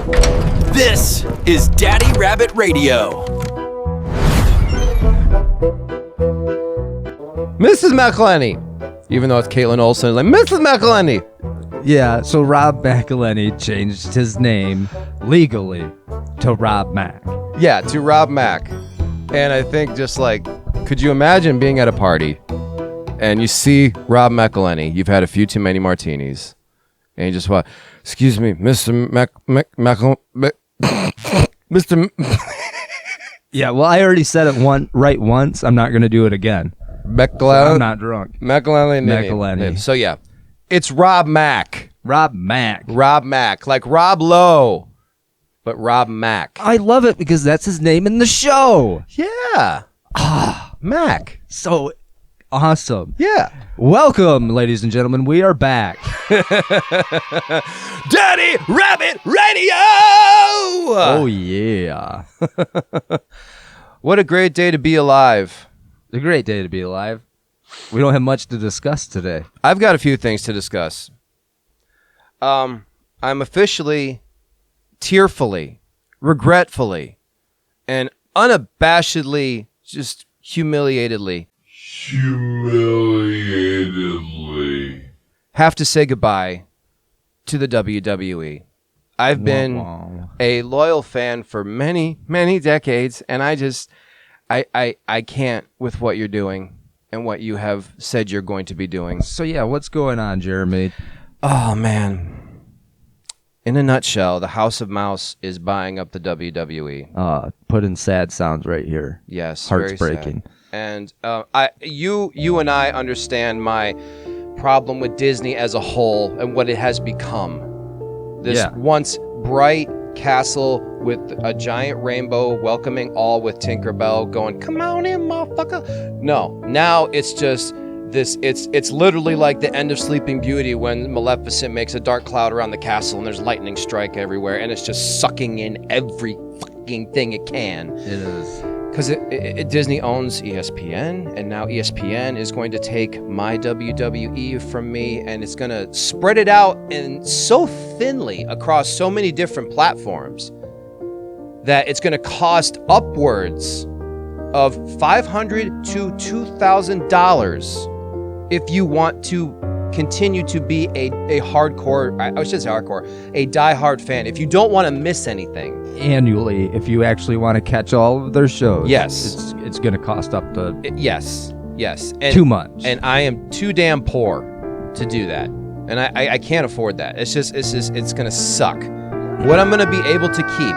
This is Daddy Rabbitt Radio. Mrs. McElhenney. Even though it's Caitlin Olsen, like, Mrs. McElhenney. Yeah, so Rob McElhenney changed his name legally to Rob Mack. Yeah, to Rob Mack. And I think just like, could you imagine being at a party and you see Rob McElhenney, you've had a few too many martinis, and you just want, excuse me, Mr. Mr. Yeah, well, I already said it right once. I'm not going to do it again. McElhenney. I'm not drunk. McElhenney. So yeah, it's Rob Mack. Rob Mack. Rob Mack. Like Rob Lowe, but Rob Mack. I love it because that's his name in the show. Yeah. Mac. So awesome. Yeah. Welcome, ladies and gentlemen. We are back. Daddy Rabbitt Radio! Oh, yeah. What a great day to be alive. It's a great day to be alive. We don't have much to discuss today. I've got a few things to discuss. I'm officially, tearfully, regretfully, and unabashedly, just humiliatedly, have to say goodbye to the WWE. I've been a loyal fan for many, many decades, and I can't with what you're doing and what you have said you're going to be doing. So yeah, what's going on, Jeremy? Oh, man. In a nutshell, the House of Mouse is buying up the WWE. Put in sad sounds right here. Yes, heart's very breaking. sad. And you and I understand my problem with Disney as a whole and what it has become. This once bright castle with a giant rainbow welcoming all with Tinkerbell going, come on in, motherfucker. No, now it's just this. It's literally like the end of Sleeping Beauty when Maleficent makes a dark cloud around the castle and there's lightning strike everywhere and it's just sucking in every fucking thing it can. It is. Because Disney owns ESPN, and now ESPN is going to take my WWE from me, and it's going to spread it out and so thinly across so many different platforms that it's going to cost upwards of $500 to $2,000 if you want to continue to be a hardcore, I should say hardcore, a diehard fan. If you don't want to miss anything. Annually, if you actually want to catch all of their shows. Yes. It's going to cost up to... Yes. And, too much. And I am too damn poor to do that. And I can't afford that. It's going to suck. What I'm going to be able to keep,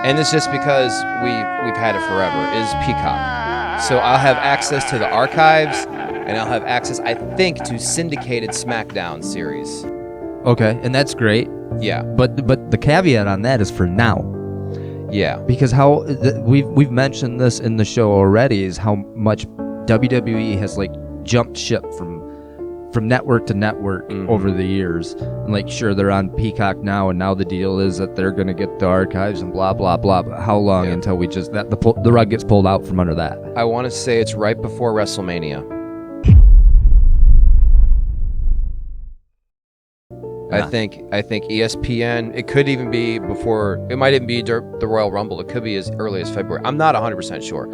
and it's just because we've had it forever, is Peacock. So I'll have access to the archives, and I'll have access, I think, to syndicated SmackDown series. Okay, and that's great. Yeah. But the caveat on that is for now. Yeah. Because we've mentioned this in the show already, is how much WWE has like jumped ship from network to network over the years. And like, sure, they're on Peacock now, and now the deal is that they're going to get the archives and blah blah blah. But how long until we just the rug gets pulled out from under that? I want to say it's right before WrestleMania. I think ESPN, it could even be before, it might even be the Royal Rumble. It could be as early as February. I'm not 100% sure.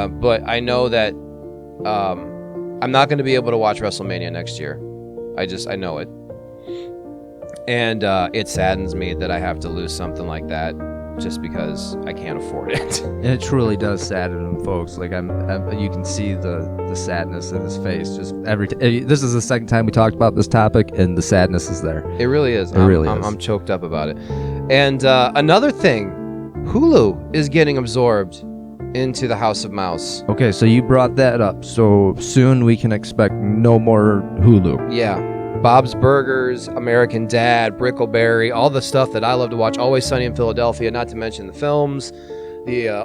But I know that I'm not going to be able to watch WrestleMania next year. I know it. And it saddens me that I have to lose something like that just because I can't afford it. And it truly does sadden him, folks. Like you can see the sadness in his face. Just this is the second time we talked about this topic, and the sadness is there. It really is. I'm choked up about it. And another thing, Hulu is getting absorbed into the House of Mouse. Okay, so you brought that up. So soon we can expect no more Hulu. Yeah. Bob's Burgers, American Dad, Brickleberry, all the stuff that I love to watch. Always Sunny in Philadelphia, not to mention the films,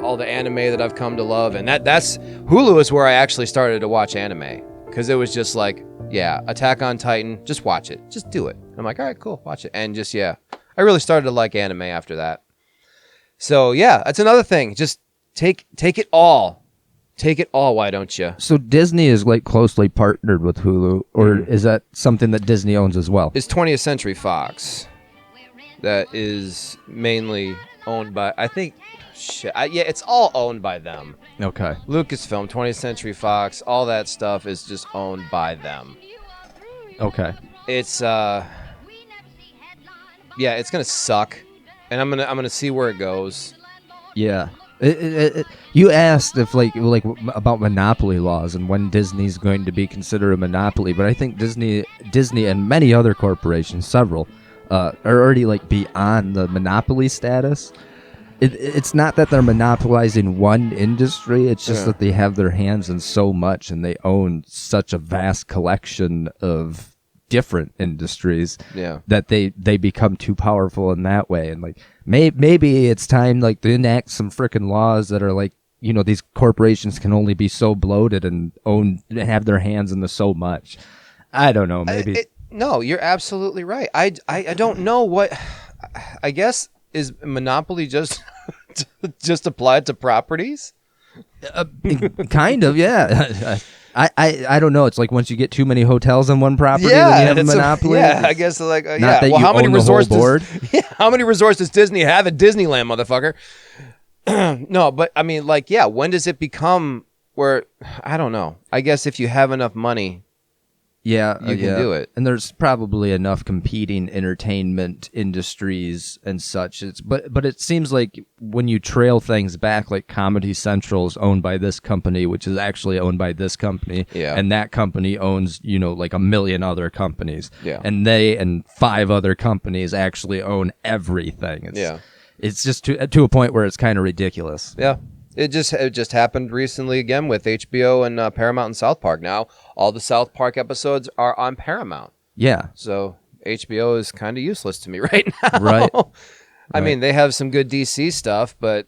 all the anime that I've come to love. And that's Hulu is where I actually started to watch anime, because it was just like, yeah, Attack on Titan, just watch it. Just do it. I'm like, all right, cool, watch it. And just, yeah, I really started to like anime after that. So, yeah, that's another thing. Just take it all. Take it all, why don't you? So Disney is like closely partnered with Hulu, or is that something that Disney owns as well? It's 20th Century Fox. that is mainly owned by, I think, it's all owned by them. Okay. Lucasfilm, 20th Century Fox, all that stuff is just owned by them. Okay. It's it's gonna suck, and I'm gonna see where it goes. Yeah. You asked if like about monopoly laws and when Disney's going to be considered a monopoly, but I think Disney and many other corporations, several, are already like beyond the monopoly status. It's not that they're monopolizing one industry; it's just that they have their hands in so much and they own such a vast collection of different industries that they become too powerful in that way. And like maybe it's time like to enact some freaking laws that are like, you know, these corporations can only be so bloated and have their hands in the so much. I don't know, maybe no, you're absolutely right. I don't know what, I guess, is monopoly just applied to properties? Kind of, yeah. I don't know. It's like once you get too many hotels on one property, then you have a monopoly. I guess like not that how many resorts how many resorts does Disney have at Disneyland, motherfucker? No, but I mean, like, when does it become where, I don't know. I guess if you have enough money, you can do it. And there's probably enough competing entertainment industries and such. But it seems like when you trail things back, like Comedy Central is owned by this company, which is actually owned by this company. Yeah. And that company owns, you know, like a million other companies. Yeah. And they and 5 other companies actually own everything. It's just to a point where it's kind of ridiculous. Yeah. It just happened recently again with HBO and Paramount and South Park. Now all the South Park episodes are on Paramount. Yeah. So HBO is kind of useless to me right now. Right. I mean, they have some good DC stuff, but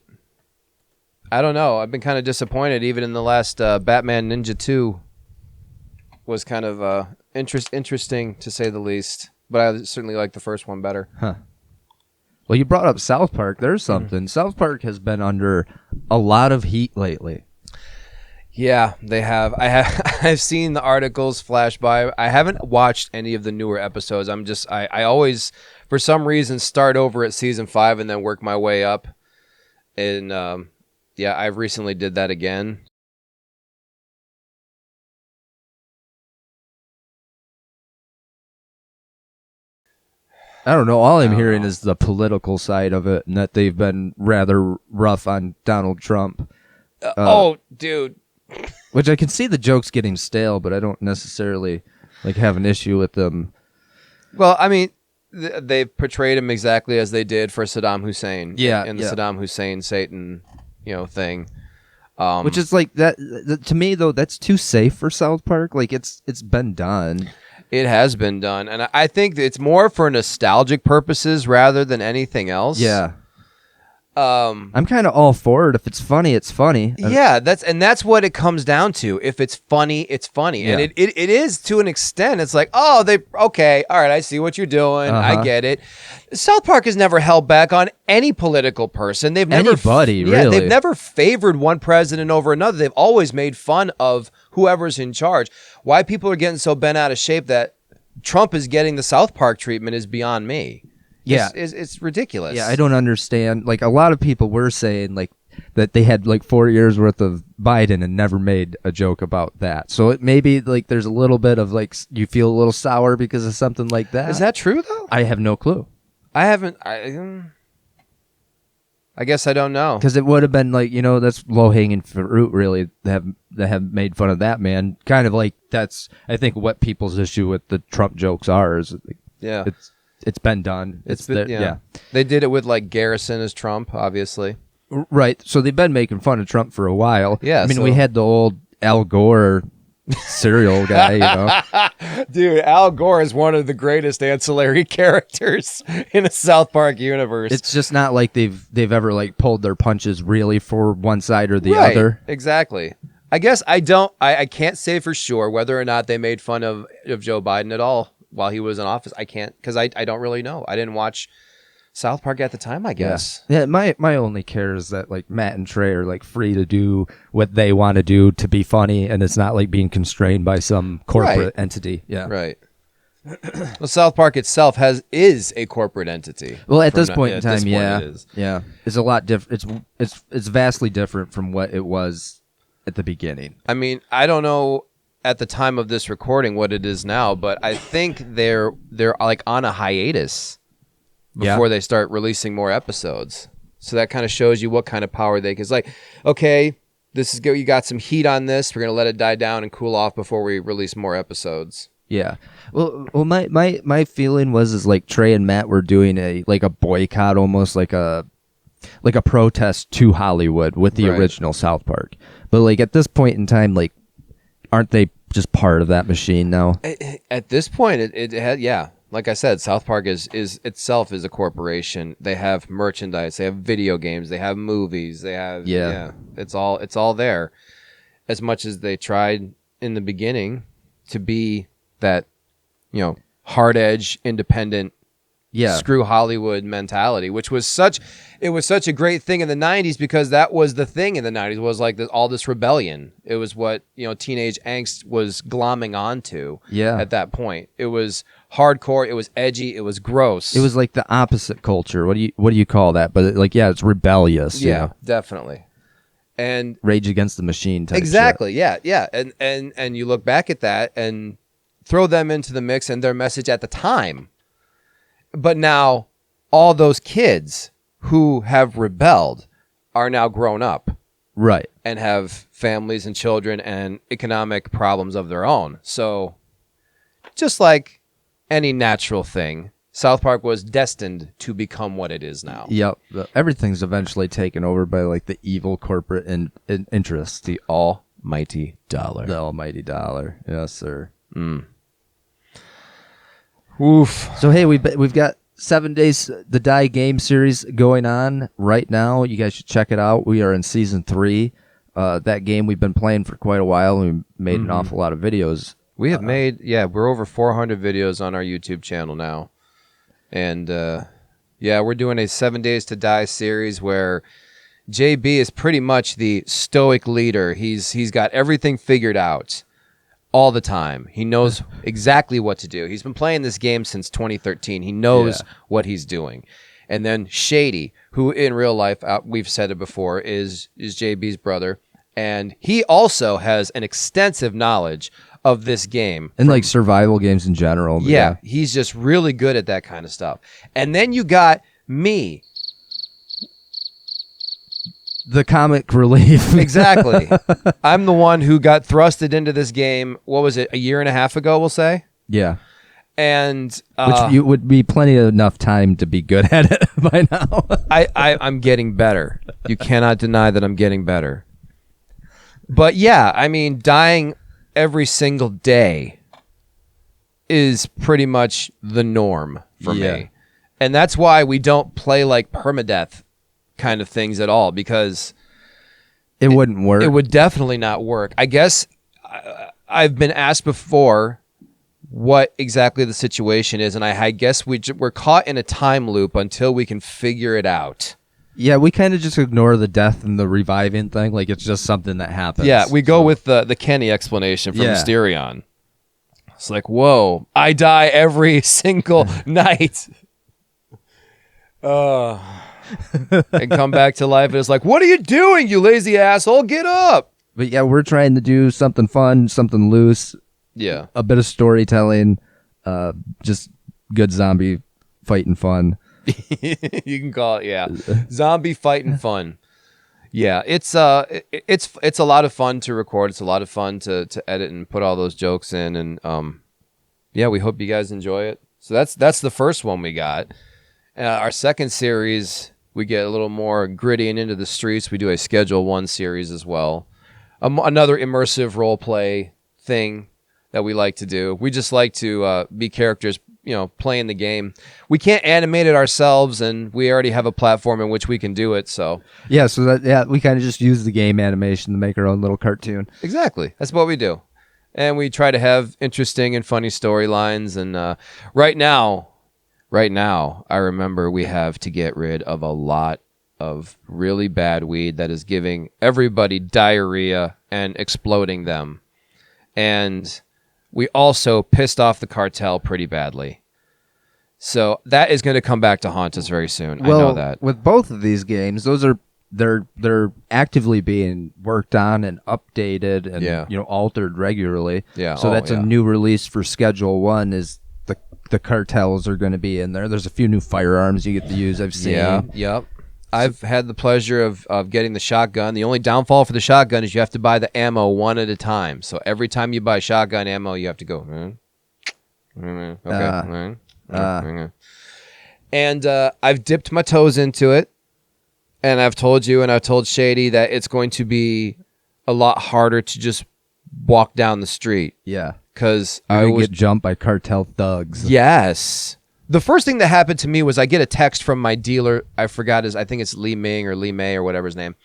I don't know. I've been kind of disappointed. Even in the last Batman Ninja 2 was kind of interesting to say the least. But I certainly like the first one better. Huh. Well, you brought up South Park. There's something. South Park has been under a lot of heat lately. Yeah, they have. I've seen the articles flash by. I haven't watched any of the newer episodes. I always, for some reason, start over at season 5 and then work my way up. And I recently did that again. I don't know. All I'm hearing is the political side of it, and that they've been rather rough on Donald Trump. Dude. Which I can see the jokes getting stale, but I don't necessarily like have an issue with them. Well, I mean, they've portrayed him exactly as they did for Saddam Hussein. Yeah, in the Saddam Hussein Satan, thing. Which is like that to me though. That's too safe for South Park. Like it's been done. It has been done, and I think that it's more for nostalgic purposes rather than anything else. Yeah. I'm kind of all for it. If it's funny, it's funny. Yeah, that's what it comes down to. If it's funny, it's funny. Yeah. And it is to an extent. It's like, okay, all right, I see what you're doing. I get it. South Park has never held back on any political person. They've never anybody, really. They've never favored one president over another. They've always made fun of whoever's in charge. Why people are getting so bent out of shape that Trump is getting the South Park treatment is beyond me. Yeah, it's ridiculous. Yeah, I don't understand. Like a lot of people were saying, like that they had like 4 years worth of Biden and never made a joke about that. So it maybe like there's a little bit of like you feel a little sour because of something like that. Is that true though? I have no clue. I haven't. I guess I don't know. Because it would have been like, that's low hanging fruit. Really, that have made fun of that man. Kind of like that's I think what people's issue with the Trump jokes are is like, It's been done. They did it with like Garrison as Trump, obviously. Right. So they've been making fun of Trump for a while. Yeah. I mean, we had the old Al Gore serial guy, Dude, Al Gore is one of the greatest ancillary characters in a South Park universe. It's just not like they've ever like pulled their punches really for one side or the other. Exactly. I guess I can't say for sure whether or not they made fun of Joe Biden at all while he was in office. I can't, because I don't really know. I didn't watch South Park at the time, I guess. Yeah, my only care is that like Matt and Trey are like free to do what they want to do to be funny, and it's not like being constrained by some corporate entity. Yeah. Right. Well, South Park itself is a corporate entity. Well, at this point in time, yeah, it is. yeah, it's a lot different. It's vastly different from what it was at the beginning. I mean, I don't know at the time of this recording what it is now, but I think they're like on a hiatus before they start releasing more episodes. So that kind of shows you what kind of power they. Because like, okay, this is good. You got some heat on this. We're gonna let it die down and cool off before we release more episodes. Yeah. Well, my feeling was like Trey and Matt were doing a boycott, almost like a protest to Hollywood with the original South Park. But like at this point in time, like, aren't they just part of that machine now? At this point, it had, yeah. Like I said, South Park is itself is a corporation. They have merchandise, they have video games, they have movies, they have It's all there. As much as they tried in the beginning to be that, hard edge, independent, screw Hollywood mentality, which was such a great thing in the 90s, because that was the thing in the 90s, was like all this rebellion. It was what, teenage angst was glomming onto at that point. It was hardcore, it was edgy, it was gross. It was like the opposite culture. What do you call that? But it's rebellious. Yeah, definitely. And Rage Against the Machine type exactly, shit. yeah. And you look back at that and throw them into the mix and their message at the time. But now all those kids who have rebelled are now grown up. Right. And have families and children and economic problems of their own. So just like any natural thing, South Park was destined to become what it is now. Yep. Everything's eventually taken over by like the evil corporate interests. The almighty dollar. The almighty dollar. Yes, sir. Oof. So hey, we've got 7 Days to Die game series going on right now. You guys should check it out. We are in season 3. That game we've been playing for quite a while, and we made an awful lot of videos. We have made, we're over 400 videos on our YouTube channel now. And we're doing a 7 Days to Die series where JB is pretty much the stoic leader. He's got everything figured out all the time. He knows exactly what to do. He's been playing this game since 2013. He knows what he's doing. And then Shady, who in real life, we've said it before, is JB's brother. And he also has an extensive knowledge of this game. And like survival games in general. Yeah, he's just really good at that kind of stuff. And then you got me. The comic relief. Exactly. I'm the one who got thrusted into this game, what was it, a year and a half ago, we'll say? Yeah. And which would be plenty of enough time to be good at it by now. I'm getting better. You cannot deny that I'm getting better. But yeah, I mean, dying every single day is pretty much the norm for me. And that's why we don't play like permadeath kind of things at all, because it wouldn't work. It would definitely not work. I guess I've been asked before what exactly the situation is, and I guess we're caught in a time loop until we can figure it out. Yeah, we kind of just ignore the death and the reviving thing, like it's just something that happens. Yeah, we go with the Kenny explanation from Mysterion. It's like, whoa, I die every single night. And come back to life, and it's like, what are you doing, you lazy asshole? Get up. But yeah, we're trying to do something fun, something loose. Yeah. A bit of storytelling, just good zombie fighting fun. You can call it, zombie fighting fun. Yeah, it's a lot of fun to record. It's a lot of fun to edit and put all those jokes in, and we hope you guys enjoy it. So that's the first one we got. Our second series, we get a little more gritty and into the streets. We do a Schedule 1 series as well. Another immersive role play thing that we like to do. We just like to be characters, playing the game. We can't animate it ourselves, and we already have a platform in which we can do it. So we kind of just use the game animation to make our own little cartoon. Exactly, that's what we do, and we try to have interesting and funny storylines. And right now, I remember we have to get rid of a lot of really bad weed that is giving everybody diarrhea and exploding them. And we also pissed off the cartel pretty badly. So that is going to come back to haunt us very soon. Well, I know that. With both of these games, they're actively being worked on and updated and altered regularly. Yeah. So that's a new release for Schedule 1 is the cartels are going to be in there. There's a few new firearms you get to use. I've seen. Yeah. Yep. I've had the pleasure of getting the shotgun. The only downfall for the shotgun is you have to buy the ammo one at a time. So every time you buy shotgun ammo, you have to go. Okay. And I've dipped my toes into it, and I've told you and I've told Shady that it's going to be a lot harder to just walk down the street. Yeah. Because I would get jumped by cartel thugs. Yes. The first thing that happened to me was I get a text from my dealer. I forgot I think it's Lee Ming or Lee May or whatever his name.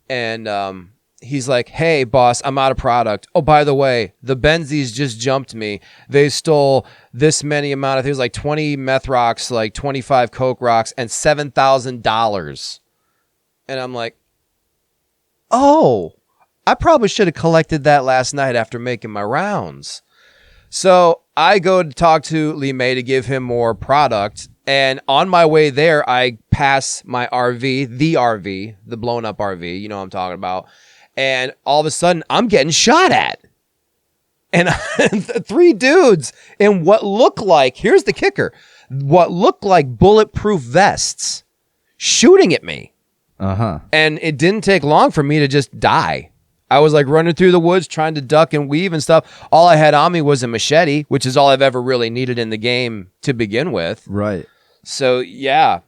And he's like, hey, boss, I'm out of product. Oh, by the way, the Benzies just jumped me. They stole this many amount. I think it was like 20 meth rocks, like 25 coke rocks, and $7,000. And I'm like, oh, I probably should have collected that last night after making my rounds. So I go to talk to Lee May to give him more product. And on my way there, I pass my RV, the blown up RV. You know what I'm talking about. And all of a sudden, I'm getting shot at. And 3 dudes in what looked like, here's the kicker, what looked like bulletproof vests shooting at me. Uh-huh. And it didn't take long for me to just die. I was like running through the woods trying to duck and weave and stuff. All I had on me was a machete, which is all I've ever really needed in the game to begin with. Right. So, yeah,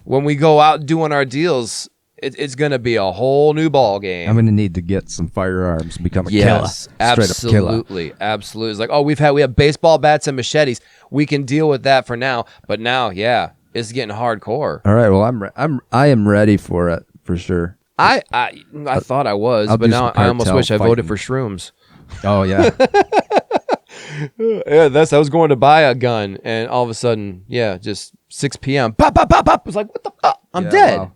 when we go out doing our deals, it's going to be a whole new ball game. I'm going to need to get some firearms and become a killer. Yes, absolutely. Absolutely. It's like, oh, we have baseball bats and machetes. We can deal with that for now. But now, yeah, it's getting hardcore. All right. Well, I am ready for it for sure. I thought I was, but now I almost wish I voted for shrooms. Oh, yeah. Yeah, I was going to buy a gun, and all of a sudden, yeah, just 6 p.m. Pop, pop, pop, pop. I was like, what the fuck? I'm dead. Wow.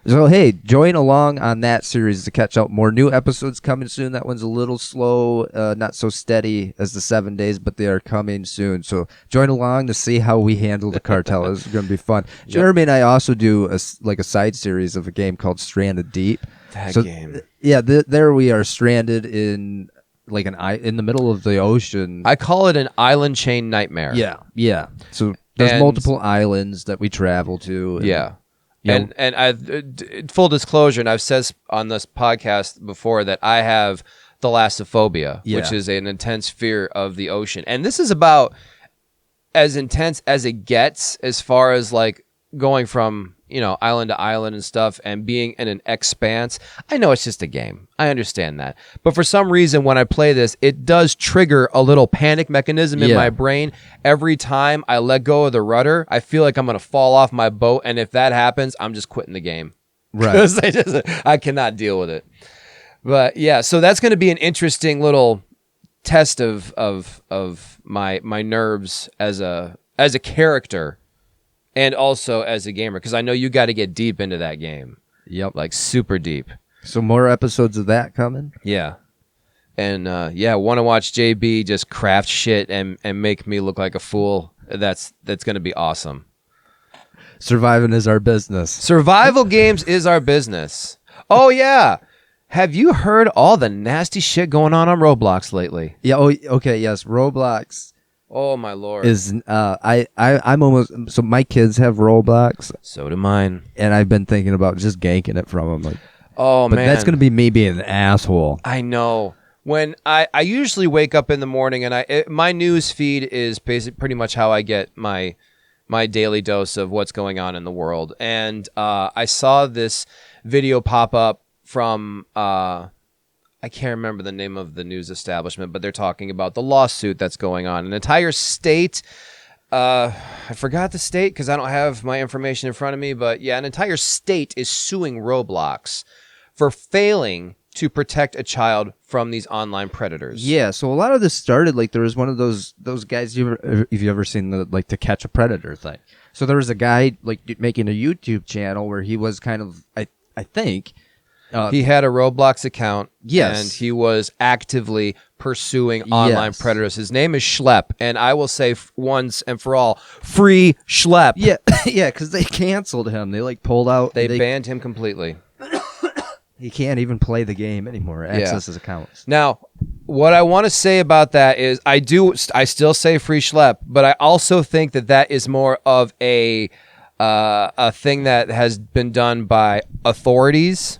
So, hey, join along on that series to catch up. More new episodes coming soon. That one's a little slow, not so steady as the 7 days, but they are coming soon. So join along to see how we handle the cartel. It's going to be fun. Yep. Jeremy and I also do a side series of a game called Stranded Deep. That game. Yeah, there we are stranded in like in the middle of the ocean. I call it an island chain nightmare. Yeah. So there's multiple islands that we travel to. Yeah. And I've full disclosure, and I've said on this podcast before that I have thalassophobia, which is an intense fear of the ocean. And this is about as intense as it gets as far as like going from, island to island and stuff and being in an expanse. I know it's just a game. I understand that. But for some reason, when I play this, it does trigger a little panic mechanism in my brain. Every time I let go of the rudder, I feel like I'm going to fall off my boat. And if that happens, I'm just quitting the game. Right. Because I cannot deal with it. But yeah, so that's going to be an interesting little test of my nerves as a character. And also as a gamer, because I know you got to get deep into that game. Yep. Like super deep. So more episodes of that coming? Yeah. And want to watch JB just craft shit and make me look like a fool. That's going to be awesome. Surviving is our business. Survival games is our business. Oh, yeah. Have you heard all the nasty shit going on Roblox lately? Yeah. Oh, okay. Yes. Roblox. Oh my Lord! I'm almost so my kids have Roblox. So do mine, and I've been thinking about just ganking it from them. Like, but man, that's gonna be me being an asshole. I know. When I usually wake up in the morning and my news feed is pretty much how I get my daily dose of what's going on in the world. And I saw this video pop up from I can't remember the name of the news establishment, but they're talking about the lawsuit that's going on. An entire state, I forgot the state because I don't have my information in front of me, but yeah, an entire state is suing Roblox for failing to protect a child from these online predators. Yeah, so a lot of this started like there was one of those guys. If you ever seen the To Catch a Predator thing, so there was a guy like making a YouTube channel where he was kind of I think. He had a Roblox account, yes, and he was actively pursuing online Yes. predators. His name is Schlepp, and I will say once and for all, free Schlepp. Yeah, yeah, because they canceled him. They like pulled out. They banned him completely. He can't even play the game anymore. Access his accounts. Now, what I want to say about that is I still say free Schlepp, but I also think that is more of a thing that has been done by authorities,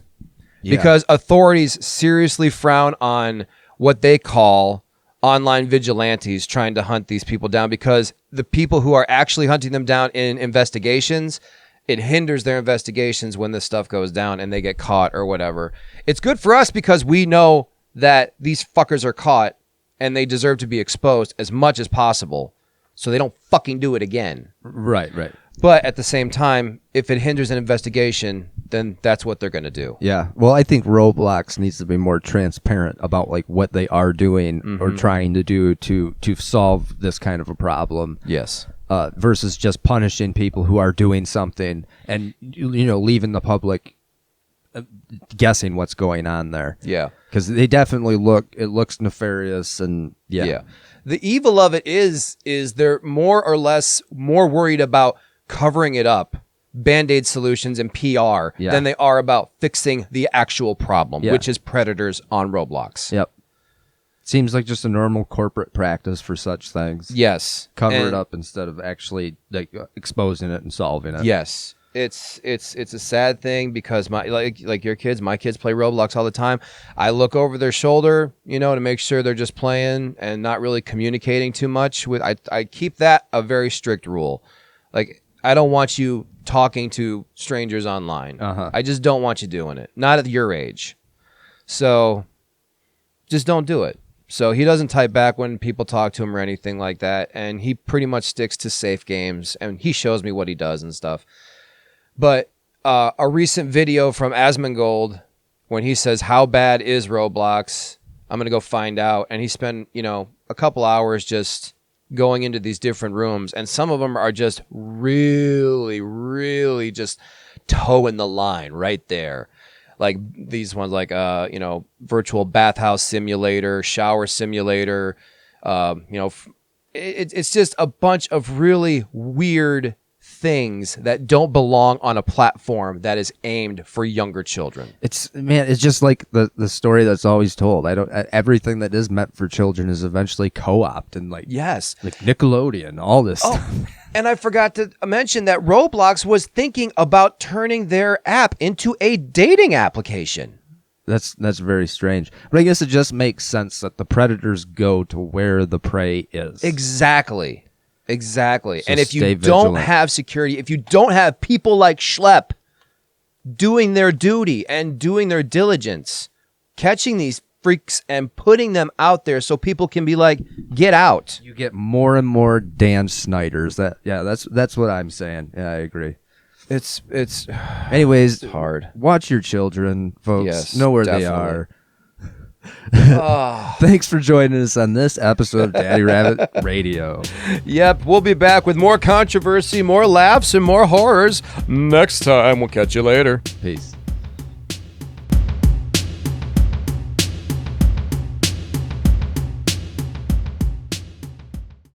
because authorities seriously frown on what they call online vigilantes trying to hunt these people down, because the people who are actually hunting them down in investigations, it hinders their investigations when this stuff goes down and they get caught or whatever. It's good for us because we know that these fuckers are caught and they deserve to be exposed as much as possible so they don't fucking do it again. Right. But at the same time, if it hinders an investigation, then that's what they're going to do. Yeah. Well, I think Roblox needs to be more transparent about like what they are doing or trying to do to solve this kind of a problem. Yes. Versus just punishing people who are doing something and leaving the public guessing what's going on there. Yeah. Because they definitely looks nefarious and yeah. The evil of it is they're more or less more worried about covering it up, Band-Aid solutions and PR than they are about fixing the actual problem, which is predators on Roblox. Yep. Seems like just a normal corporate practice for such things. Yes. Cover it up instead of actually like exposing it and solving it. Yes. It's a sad thing because my your kids, my kids play Roblox all the time. I look over their shoulder, to make sure they're just playing and not really communicating too much with. I keep that a very strict rule. Like, I don't want you talking to strangers online. I just don't want you doing it. Not at your age. So just don't do it. So he doesn't type back when people talk to him or anything like that. And he pretty much sticks to safe games. And he shows me what he does and stuff. But a recent video from Asmongold, when he says, how bad is Roblox? I'm going to go find out. And he spent, a couple hours just going into these different rooms. And some of them are just really, really just toeing the line right there. Like these ones, like, virtual bathhouse simulator, shower simulator. It's just a bunch of really weird things that don't belong on a platform that is aimed for younger children. It's just like the story that's always told. Everything that is meant for children is eventually co-opted and like Nickelodeon, all this stuff. And I forgot to mention that Roblox was thinking about turning their app into a dating application. That's very strange. But I guess it just makes sense that the predators go to where the prey is. Exactly. So and if you don't have security, if you don't have people like Schlepp doing their duty and doing their diligence, catching these freaks and putting them out there so people can be like, get out. You get more and more Dan Snyders. That's what I'm saying. Yeah, I agree. It's anyways, it's hard. Watch your children, folks. Yes, know where definitely. they are. Thanks for joining us on this episode of Daddy Rabbit Radio. Yep, we'll be back with more controversy, more laughs, and more horrors next time. We'll catch you later. Peace.